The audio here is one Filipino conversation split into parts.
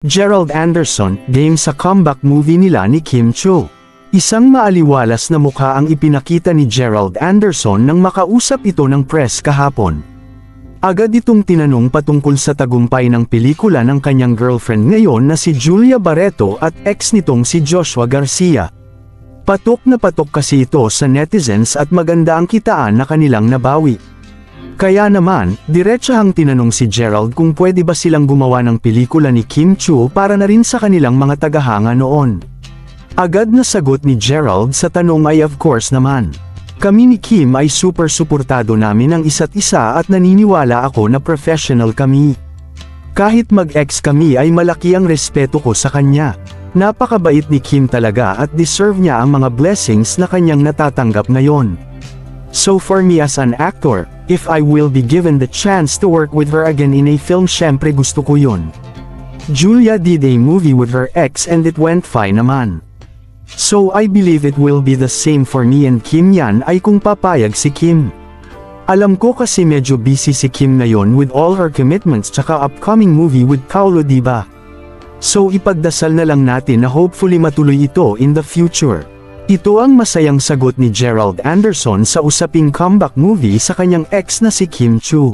Gerald Anderson, game sa comeback movie nila ni Kim Chiu. Isang maaliwalas na mukha ang ipinakita ni Gerald Anderson nang makausap ito ng press kahapon. Agad itong tinanong patungkol sa tagumpay ng pelikula ng kanyang girlfriend ngayon na si Julia Barreto at ex nitong si Joshua Garcia. Patok na patok kasi ito sa netizens at maganda ang kitaan na kanilang nabawi. Kaya naman, diretsahang tinanong si Gerald kung pwede ba silang gumawa ng pelikula ni Kim Chiu para na rin sa kanilang mga tagahanga noon. Agad na sagot ni Gerald sa tanong ay of course naman. Kami ni Kim ay super suportado namin ang isa't isa at naniniwala ako na professional kami. Kahit mag-ex kami ay malaki ang respeto ko sa kanya. Napakabait ni Kim talaga at deserve niya ang mga blessings na kanyang natatanggap ngayon. So for me as an actor, if I will be given the chance to work with her again in a film, syempre gusto ko yun. Julia did a movie with her ex and it went fine naman. So I believe it will be the same for me and Kim. Yan ay kung papayag si Kim. Alam ko kasi medyo busy si Kim ngayon with all her commitments tsaka upcoming movie with Paolo, diba? So ipagdasal na lang natin na hopefully matuloy ito in the future. Ito ang masayang sagot ni Gerald Anderson sa usaping comeback movie sa kanyang ex na si Kim Chiu.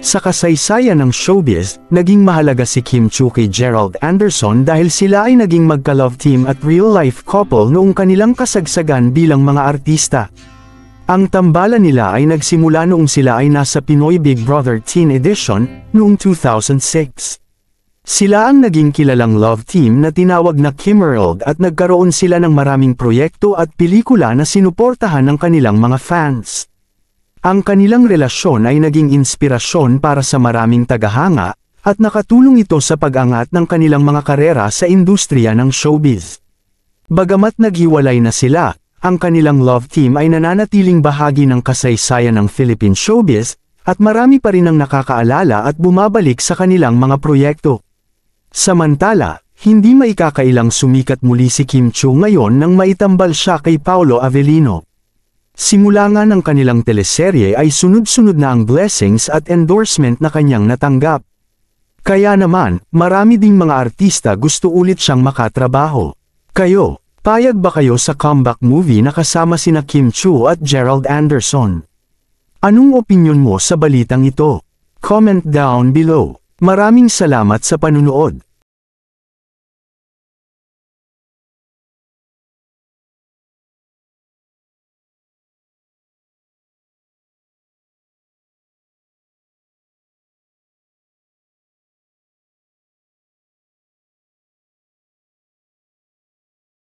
Sa kasaysayan ng showbiz, naging mahalaga si Kim Chiu kay Gerald Anderson dahil sila ay naging magka-love team at real-life couple noong kanilang kasagsagan bilang mga artista. Ang tambalan nila ay nagsimula noong sila ay nasa Pinoy Big Brother Teen Edition noong 2006. Sila ang naging kilalang love team na tinawag na Kimmerald at nagkaroon sila ng maraming proyekto at pelikula na sinuportahan ng kanilang mga fans. Ang kanilang relasyon ay naging inspirasyon para sa maraming tagahanga, at nakatulong ito sa pag-angat ng kanilang mga karera sa industriya ng showbiz. Bagamat naghiwalay na sila, ang kanilang love team ay nananatiling bahagi ng kasaysayan ng Philippine showbiz, at marami pa rin ang nakakaalala at bumabalik sa kanilang mga proyekto. Samantala, hindi maikakailang sumikat muli si Kim Chiu ngayon nang maitambal siya kay Paolo Avellino. Simula nga ng kanilang teleserye ay sunod-sunod na ang blessings at endorsement na kanyang natanggap. Kaya naman, marami ding mga artista gusto ulit siyang makatrabaho. Kayo, payag ba kayo sa comeback movie na kasama sina Kim Chiu at Gerald Anderson? Anong opinyon mo sa balitang ito? Comment down below. Maraming salamat sa panunood.